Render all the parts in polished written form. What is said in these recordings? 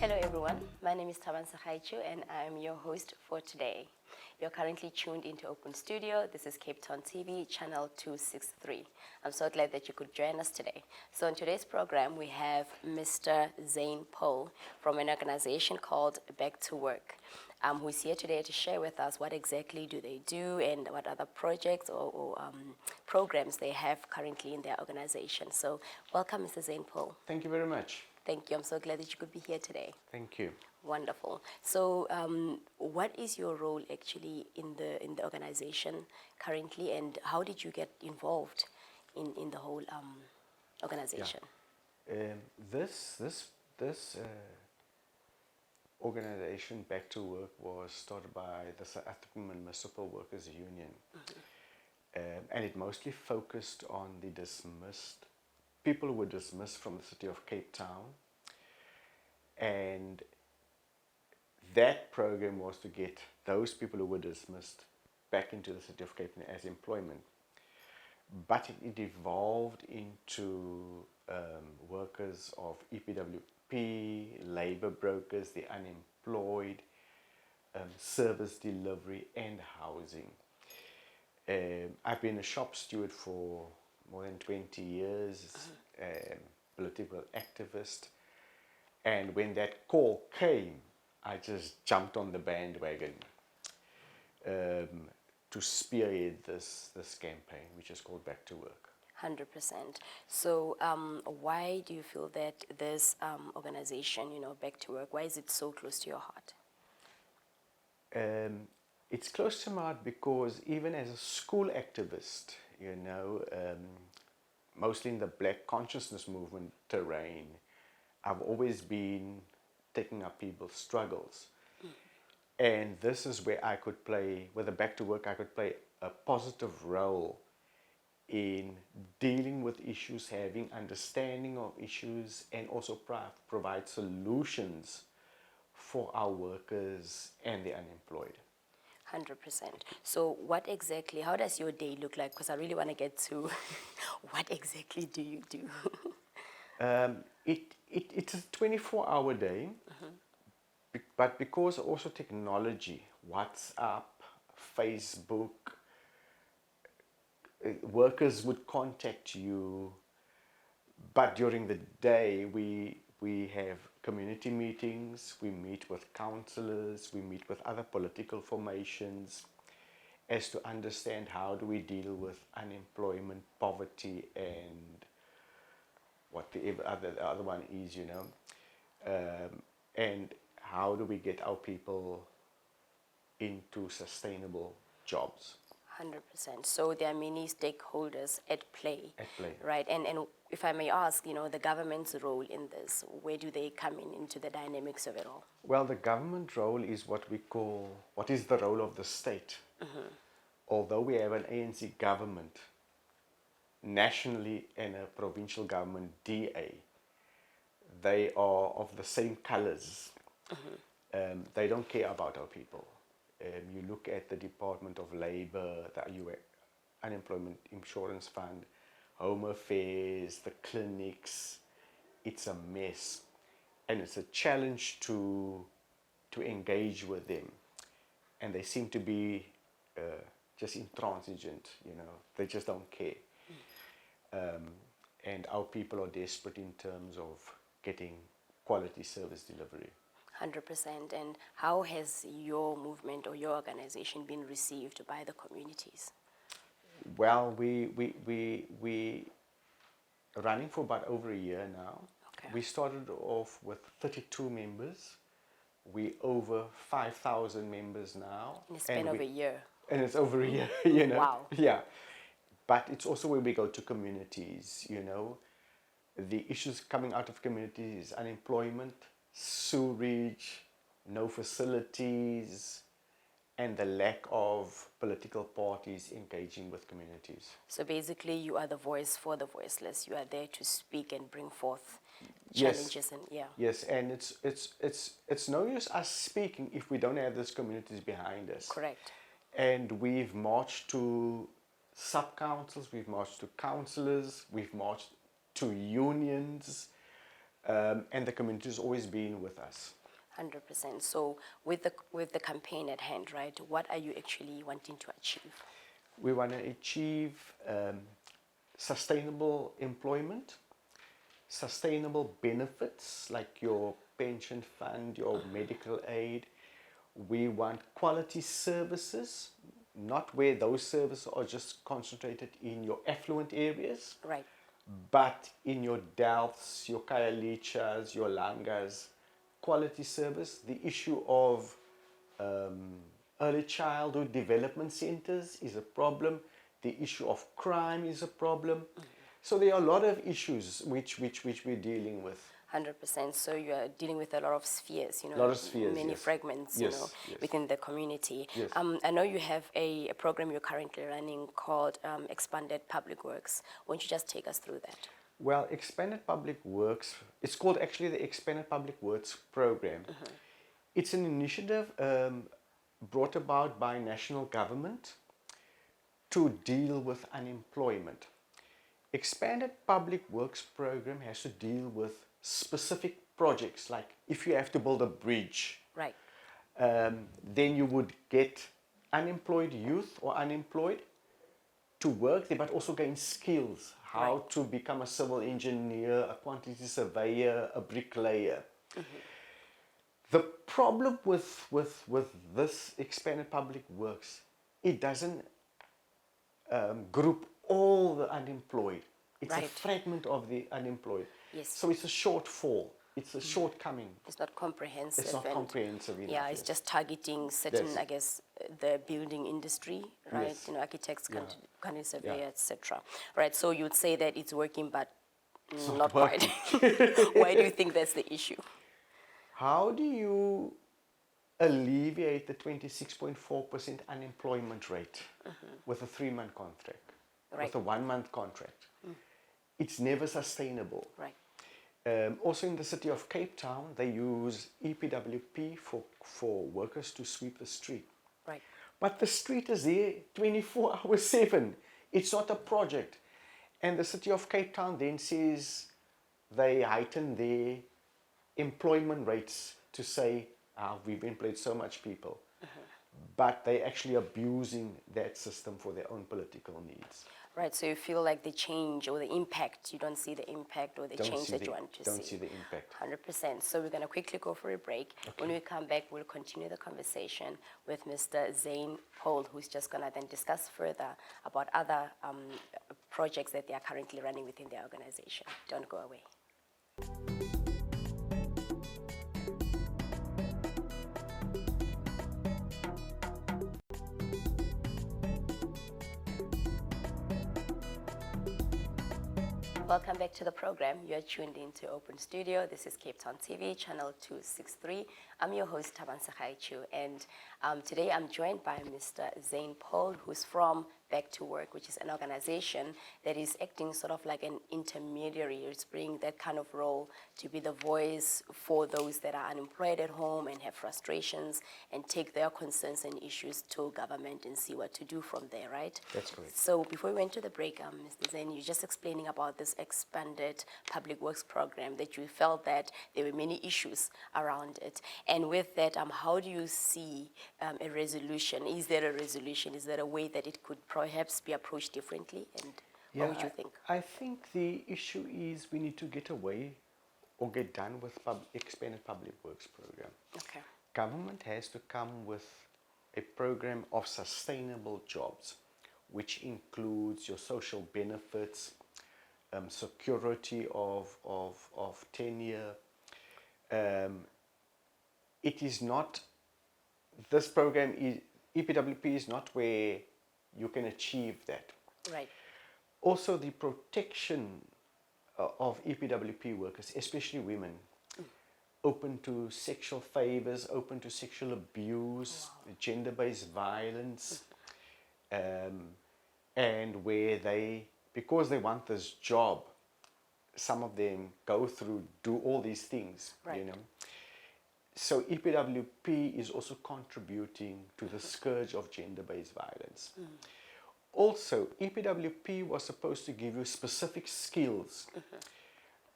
Hello everyone, my name is Thabang Segaecho and I am your host for today. You're currently tuned into Open Studio. This is Cape Town TV, channel 263. I'm so glad that you could join us today. So in today's program, we have Mr. Zain Paul from an organization called Back to Work, who's here today to share with us what exactly do they do and what other projects or programs they have currently in their organization. So welcome, Mr. Zain Paul. Thank you very much. Thank you. I'm so glad that you could be here today. Thank you. Wonderful. So, what is your role actually in the organization currently, and how did you get involved in the whole organization? Yeah. This organization, Back to Work, was started by the South African Municipal Workers Union, and it mostly focused on the dismissed people who were dismissed from the city of Cape Town, and that program was to get those people who were dismissed back into the city of Cape Town as employment. But it evolved into workers of EPWP, labor brokers, the unemployed, service delivery and housing. I've been a shop steward for more than 20 years, political activist, and when that call came, I just jumped on the bandwagon to spearhead this campaign, which is called Back to Work. 100%. So, why do you feel that this organization, Back to Work, why is it so close to your heart? It's close to my heart because even as a school activist, mostly in the Black consciousness movement terrain, I've always been taking up people's struggles. And this is where I could play, with the Back to Work, I could play a positive role in dealing with issues, having understanding of issues, and also provide solutions for our workers and the unemployed. 100%. So how does your day look like? Because I really want to get to what exactly do you do? It's a 24-hour day, but because also technology, WhatsApp, Facebook, workers would contact you, but during the day we have community meetings, we meet with councillors, we meet with other political formations as to understand how do we deal with unemployment, poverty, and what the other one is, and how do we get our people into sustainable jobs. 100%. So there are many stakeholders at play. At play. Right. And if I may ask, the government's role in this, where do they come into the dynamics of it all? Well, the government role is what is the role of the state. Although we have an ANC government, nationally, and a provincial government, DA, they are of the same colors. They don't care about our people. You look at the Department of Labor, the Unemployment Insurance Fund, Home Affairs, the clinics. It's a mess, and it's a challenge to engage with them. And they seem to be just intransigent. They just don't care. And our people are desperate in terms of getting quality service delivery. 100%. And how has your movement or your organization been received by the communities? Well, we running for about over a year now. Okay. We started off with 32 members. We over 5,000 members now. And it's been over a year. And it's over a year, Wow. Yeah. But it's also where we go to communities, The issues coming out of communities, unemployment, sewerage, no facilities, and the lack of political parties engaging with communities. So basically, you are the voice for the voiceless. You are there to speak and bring forth challenges. Yes, and it's no use us speaking if we don't have these communities behind us. Correct. And we've marched to sub-councils, we've marched to councillors, we've marched to unions, and the community has always been with us. 100%. So with the campaign at hand, right, what are you actually wanting to achieve? We want to achieve sustainable employment, sustainable benefits like your pension fund, your medical aid. We want quality services, not where those services are just concentrated in your affluent areas, Right. but in your Delfts, your Khayelitsha's, your Langas, quality service. The issue of early childhood development centers is a problem. The issue of crime is a problem. So there are a lot of issues which we're dealing with. 100%. So you are dealing with a lot of spheres, you know, Lot of spheres, many yes. fragments, Yes, you know, yes. within the community. Yes. I know you have a program you're currently running called Expanded Public Works. Won't you just take us through that? Well, Expanded Public Works, it's called actually the Expanded Public Works Program. It's an initiative brought about by national government to deal with unemployment. Expanded Public Works Program has to deal with specific projects, like if you have to build a bridge, Right. then you would get unemployed youth or unemployed to work there, but also gain skills, how Right. to become a civil engineer, a quantity surveyor, a bricklayer. The problem with this Expanded Public Works, it doesn't group all the unemployed. It's a Right. fragment of the unemployed. Yes. So it's a shortfall. It's a shortcoming. It's not comprehensive. It's not and comprehensive enough. Yeah, it's yes. just targeting certain, Yes. I guess, the building industry, right? Yes. You know, architects, Yeah. county surveyor, Yeah. etc. Right. So you'd say that it's working, but It's not working. quite. Why do you think that's the issue? How do you alleviate the 26.4% unemployment rate with a 3-month contract, Right. with a 1-month contract? It's never sustainable. Right. Also in the city of Cape Town, they use EPWP for workers to sweep the street. Right. But the street is there 24 hours 7. It's not a project. And the city of Cape Town then says they heighten their employment rates to say, we've employed so much people. But they're actually abusing that system for their own political needs. Right. So you feel like the change or the impact, you don't see the impact or the change that you want to see. Don't see the impact. 100%. So we're going to quickly go for a break. When we come back, we'll continue the conversation with Mr. Zain Paul, who's just going to then discuss further about other projects that they are currently running within their organization. Don't go away. Welcome back to the program. You are tuned into Open Studio. This is Cape Town TV, channel 263. I'm your host, Thabang Segaecho, and today I'm joined by Mr. Zain Paul, who's from Back to Work, which is an organization that is acting sort of like an intermediary. It's bringing that kind of role to be the voice for those that are unemployed at home and have frustrations, and take their concerns and issues to government and see what to do from there, right? That's correct. So before we went to the break, Mr. Zain, you're just explaining about this expanded public works program, that you felt that there were many issues around it. And with that, how do you see a resolution? Is there a resolution? Is there a way that it could perhaps be approached differently? And what would you think? I think the issue is we need to get away or get done with expanded public works program. Okay. Government has to come with a program of sustainable jobs, which includes your social benefits, security of tenure. It is not, this program is, EPWP is not where you can achieve that. Right. Also, the protection of EPWP workers, especially women, open to sexual favors, open to sexual abuse, gender-based violence, and where they, because they want this job, some of them do all these things, Right. you know. So EPWP is also contributing to the scourge of gender-based violence. Also, EPWP was supposed to give you specific skills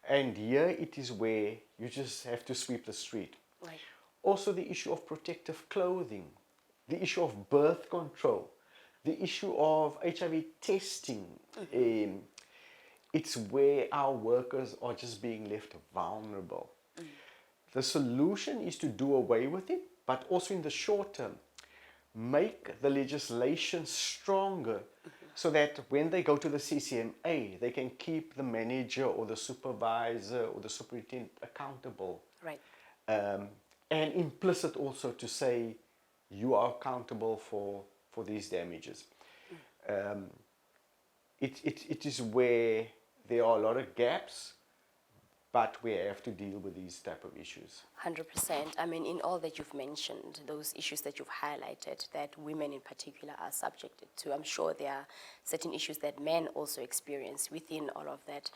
And here it is where you just have to sweep the street. Right. Also the issue of protective clothing, the issue of birth control, the issue of HIV testing. It's where our workers are just being left vulnerable. The solution is to do away with it, but also in the short term, make the legislation stronger so that when they go to the CCMA, they can keep the manager or the supervisor or the superintendent accountable. Right. And implicit also to say you are accountable for these damages. It is where there are a lot of gaps, but we have to deal with these type of issues. 100%. I mean, in all that you've mentioned, those issues that you've highlighted that women in particular are subjected to, I'm sure there are certain issues that men also experience within all of that.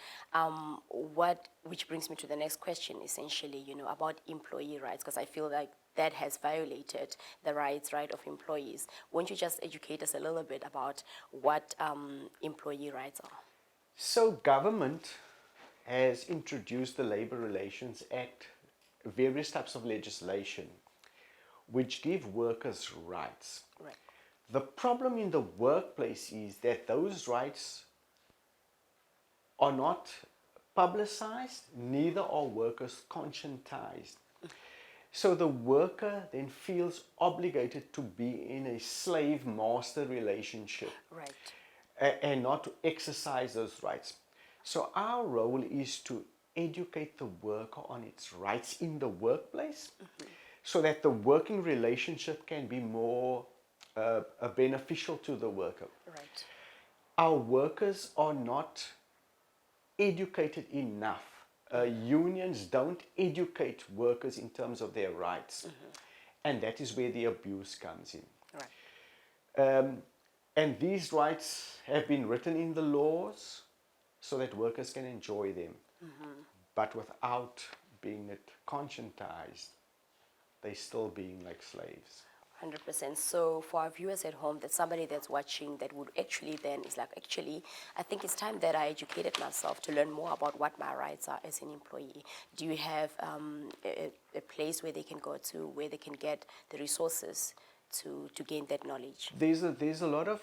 Which brings me to the next question, essentially, about employee rights, because I feel like that has violated the rights, of employees. Won't you just educate us a little bit about what employee rights are? So government has introduced the Labor Relations Act, various types of legislation, which give workers rights. Right. The problem in the workplace is that those rights are not publicized, neither are workers conscientized. So the worker then feels obligated to be in a slave-master relationship. Right. And not to exercise those rights. So our role is to educate the worker on its rights in the workplace, so that the working relationship can be more beneficial to the worker. Right. Our workers are not educated enough. Unions don't educate workers in terms of their rights. And that is where the abuse comes in. Right. And these rights have been written in the laws so that workers can enjoy them, but without being conscientized, they're still being like slaves. 100%. So for our viewers at home, that somebody that's watching that would actually then is like, actually, I think it's time that I educated myself to learn more about what my rights are as an employee. Do you have a place where they can go to, where they can get the resources to gain that knowledge? There's a lot of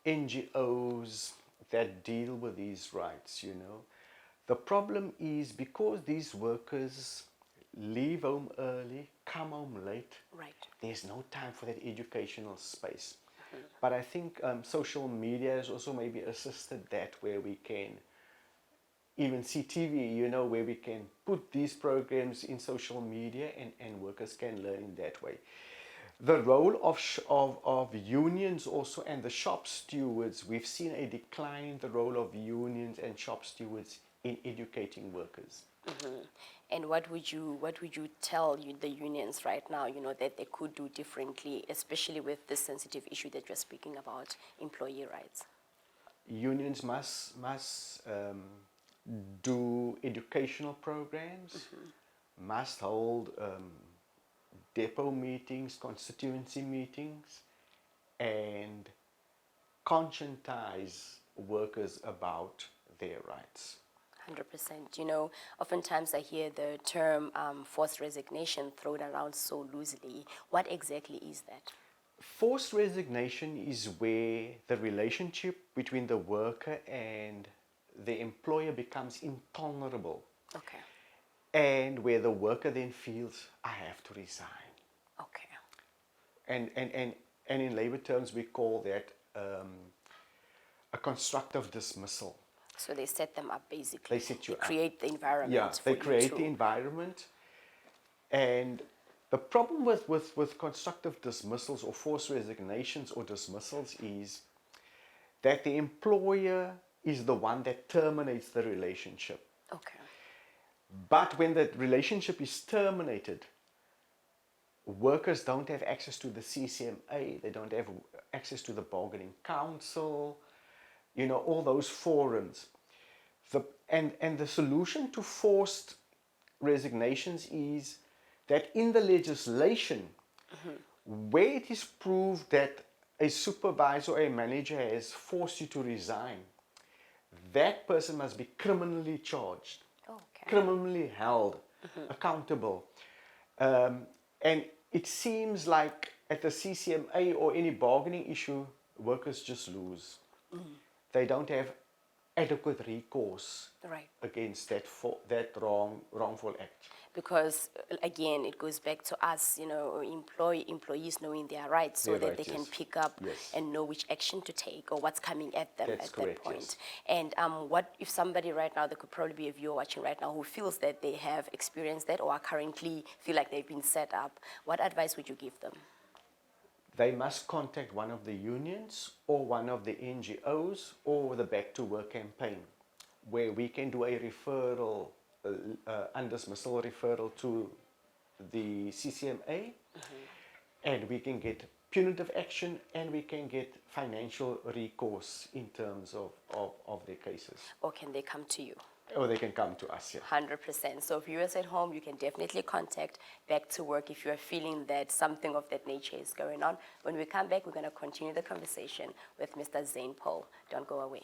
NGOs that deal with these rights, The problem is because these workers leave home early, come home late, Right. there's no time for that educational space. But I think social media has also maybe assisted that, where we can even see TV, where we can put these programs in social media and workers can learn in that way. The role of unions also, and the shop stewards, we've seen a decline in the role of unions and shop stewards in educating workers. And what would you tell the unions right now, that they could do differently, especially with this sensitive issue that you're speaking about, employee rights? Unions must do educational programs, must hold depot meetings, constituency meetings, and conscientize workers about their rights. 100%. Oftentimes I hear the term forced resignation thrown around so loosely. What exactly is that? Forced resignation is where the relationship between the worker and the employer becomes intolerable. Okay. And where the worker then feels, I have to resign. Okay. And in labor terms, we call that a constructive dismissal. So they set them up, basically. They set you up. Create the environment. Yeah, for they you create to... the environment. And the problem with constructive dismissals or forced resignations or dismissals is that the employer is the one that terminates the relationship. Okay. But when the relationship is terminated, workers don't have access to the CCMA, they don't have access to the bargaining council, all those forums. And the solution to forced resignations is that in the legislation, where it is proved that a supervisor or a manager has forced you to resign, that person must be criminally charged, Okay. criminally held, accountable. And it seems like at the CCMA or any bargaining issue, workers just lose. They don't have adequate recourse Right. against that wrongful act. Because again, it goes back to us, employees knowing their rights so Their that rights, they can yes. pick up Yes. and know which action to take or what's coming at them That's at correct, that point. yes. And what if somebody right now, there could probably be a viewer watching right now who feels that they have experienced that or are currently feel like they've been set up, what advice would you give them? They must contact one of the unions or one of the NGOs or the Back to Work campaign, where we can do a referral, undismissal referral to the CCMA, and we can get punitive action and we can get financial recourse in terms of their cases. Or can they come to you? Or they can come to us, yeah. 100%. So viewers at home, you can definitely contact Back to Work if you are feeling that something of that nature is going on. When we come back, we're going to continue the conversation with Mr. Zain Paul. Don't go away.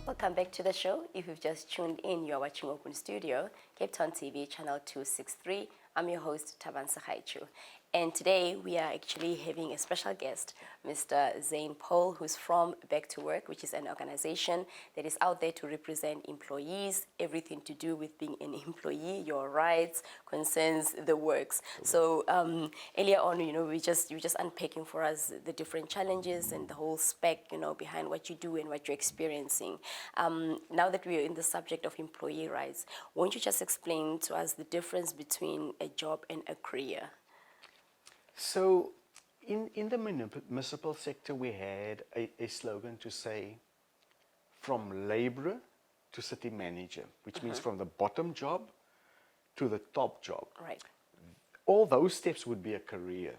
Welcome back to the show. If you've just tuned in, you're watching Open Studio, Cape Town TV, channel 263. I'm your host, Thabang Segaecho. And today we are actually having a special guest, Mr. Zain Paul, who's from Back to Work, which is an organization that is out there to represent employees, everything to do with being an employee, your rights, concerns, the works. So earlier on, you were just unpacking for us the different challenges and the whole spec, behind what you do and what you're experiencing. Now that we are in the subject of employee rights, won't you just explain to us the difference between a job and a career? So in the municipal sector, we had a slogan to say, from laborer to city manager, which means from the bottom job to the top job. Right. All those steps would be a career.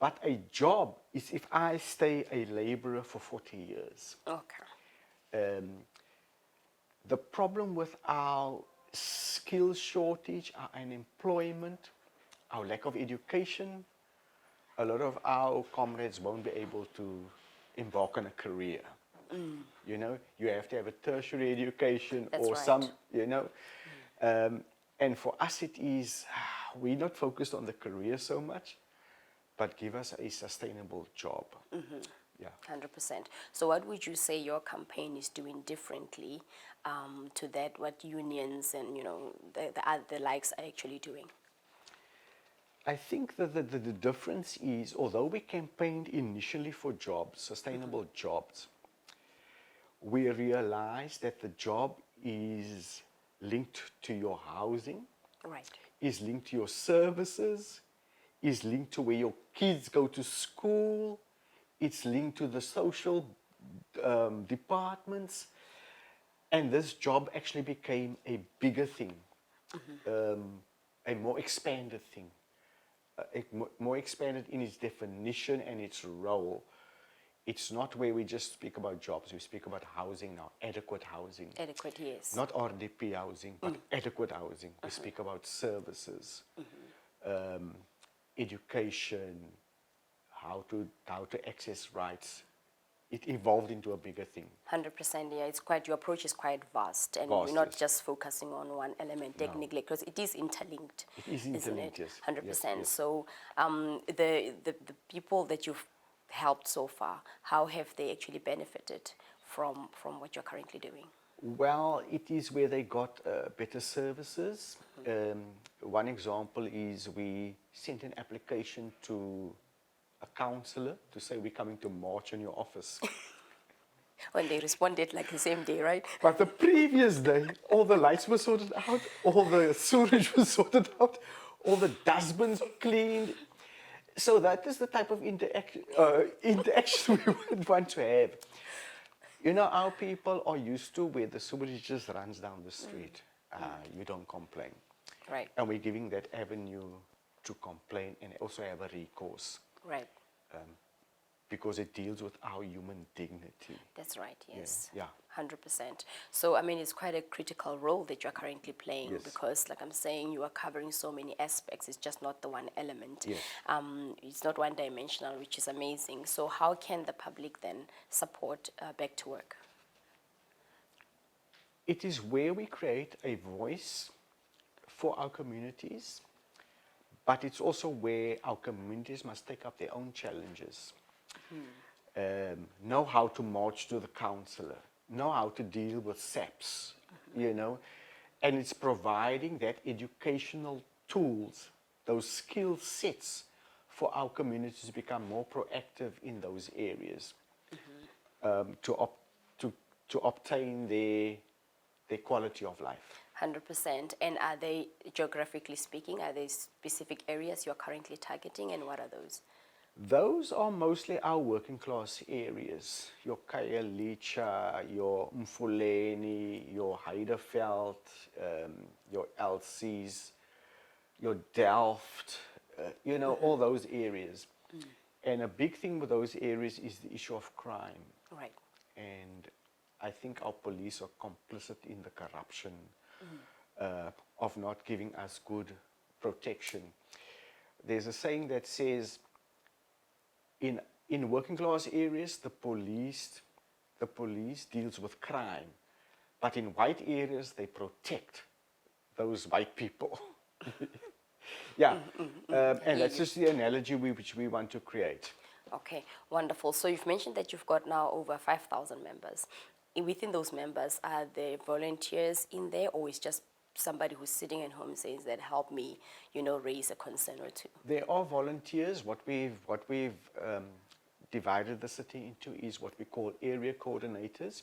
But a job is if I stay a laborer for 40 years. Okay. The problem with our skill shortage, our unemployment, our lack of education, a lot of our comrades won't be able to embark on a career. You have to have a tertiary education. That's or right. some, and for us it is, we're not focused on the career so much, but give us a sustainable job. Yeah. 100%. So what would you say your campaign is doing differently to that, what unions and, the likes are actually doing? I think that the difference is, although we campaigned initially for jobs, sustainable jobs, we realized that the job is linked to your housing, Right. is linked to your services, is linked to where your kids go to school, it's linked to the social departments, and this job actually became a bigger thing, a more expanded thing. More expanded in its definition and its role. It's not where we just speak about jobs, we speak about housing now, adequate housing. Adequate, yes. Not RDP housing, but adequate housing. We speak about services, education, how to access rights. It evolved into a bigger thing. 100%, yeah. Your approach is quite vast, and Vast, you're not yes. just focusing on one element technically, because it is interlinked. It is interlinked, isn't it? yes. 100%. Yes, yes. So the people that you've helped so far, how have they actually benefited from what you're currently doing? Well, it is where they got better services. One example is we sent an application to a councillor to say we're coming to march on your office. When they responded like the same day, right? But the previous day, all the lights were sorted out, all the sewage was sorted out, all the dustbins were cleaned. So that is the type of interaction we would want to have. Our people are used to where the sewage just runs down the street. You don't complain. Right. And we're giving that avenue to complain and also have a recourse. Right. because it deals with our human dignity. That's right, yes. Yeah. 100%. So, I mean, it's quite a critical role that you're currently playing Yes. because, like I'm saying, you are covering so many aspects. It's just not the one element. Yes. It's not one-dimensional, which is amazing. So how can the public then support Back to Work? It is where we create a voice for our communities, but it's also where our communities must take up their own challenges. Know how to march to the councillor, know how to deal with SAPs, you know, and it's providing that educational tools, those skill sets for our communities to become more proactive in those areas, to obtain their quality of life. 100%. And are they, geographically speaking, are there specific areas you're currently targeting, and what are those? Those are mostly our working class areas. Your Khayelitsha, your Mfuleni, your Heideveld, your Elsies, your Delft, you know, all those areas. And a big thing with those areas is the issue of crime. Right. And I think our police are complicit in the corruption of not giving us good protection. There's a saying that says, in working class areas, the police deals with crime, but in white areas, they protect those white people. Yeah, and that's just the analogy which we want to create. Okay, wonderful. So you've mentioned that you've got now over 5,000 members. Within those members, are there volunteers in there, or is just somebody who's sitting at home says that help me, you know, raise a concern or two? There are volunteers. What we've divided the city into is what we call area coordinators.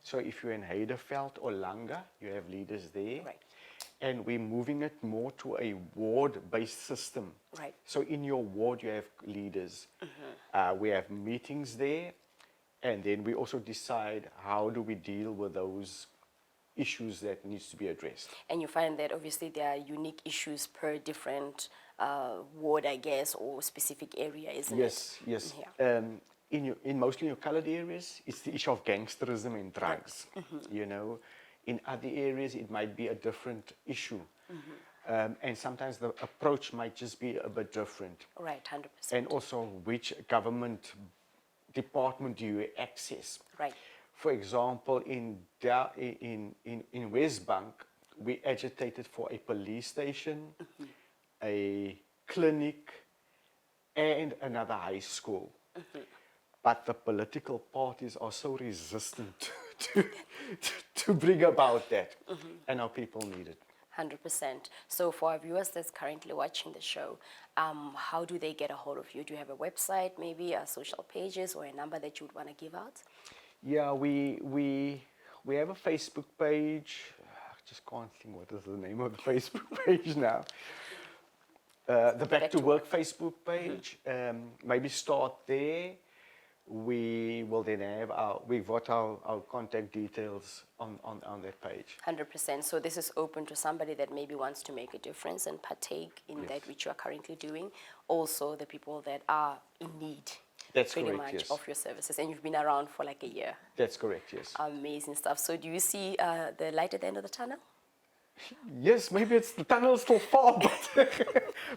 So if you're in Heideveld or Langa, you have leaders there. Right. And we're moving it more to a ward-based system. Right. So in your ward, you have leaders. We have meetings there, and then we also decide how do we deal with those issues that needs to be addressed. And you find that obviously there are unique issues per different ward, I guess, or specific area, isn't it? Yes, yes. Yeah. In mostly your colored areas, it's the issue of gangsterism and drugs. You know, in other areas, it might be a different issue. And sometimes the approach might just be a bit different. Right, 100%. And also, which government department do you access? Right. For example, in Westbank, we agitated for a police station, a clinic, and another high school. But the political parties are so resistant to bring about that, and our people need it. 100%. So for our viewers that's currently watching the show, how do they get a hold of you? Do you have a website, maybe social pages, or a number that you would want to give out? Yeah, we have a Facebook page. I just can't think what is the name of the Facebook page now. The Back to Work Facebook page. Maybe start there. We will then have we've got our contact details on that page. 100%. So this is open to somebody that maybe wants to make a difference and partake in that which you are currently doing. Also, the people that are in need. That's pretty correct, much yes. of your services, and you've been around for like a year. That's correct, yes. Amazing stuff. So do you see the light at the end of the tunnel? Yes, maybe the tunnel's still far,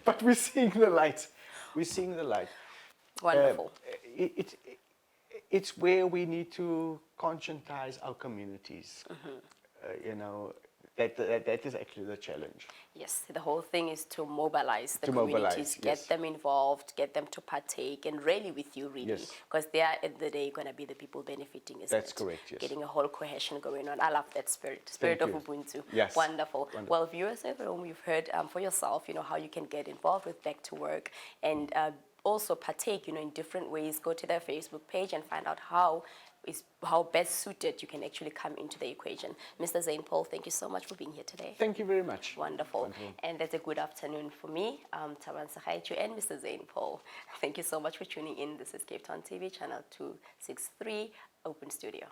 but we're seeing the light. We're seeing the light. Wonderful. It's where we need to conscientize our communities. You know, that is actually the challenge. Yes, the whole thing is to mobilize the To communities, mobilize, get yes. them involved, get them to partake, and really with you, really. Yes. Because they are, at the day, going to be the people benefiting, isn't That's it? correct, yes. Getting a whole cohesion going on. I love that spirit Thank of you. Ubuntu. Yes. Wonderful. Wonderful. Well, viewers at home, you've heard for yourself, you know, how you can get involved with Back to Work and also partake, you know, in different ways. Go to their Facebook page and find out how best suited you can actually come into the equation. Mr. Zain Paul, thank you so much for being here today. Thank you very much. Wonderful. And that's a good afternoon for me, Thabang Segaecho and Mr. Zain Paul. Thank you so much for tuning in. This is Cape Town TV, channel 263, Open Studio.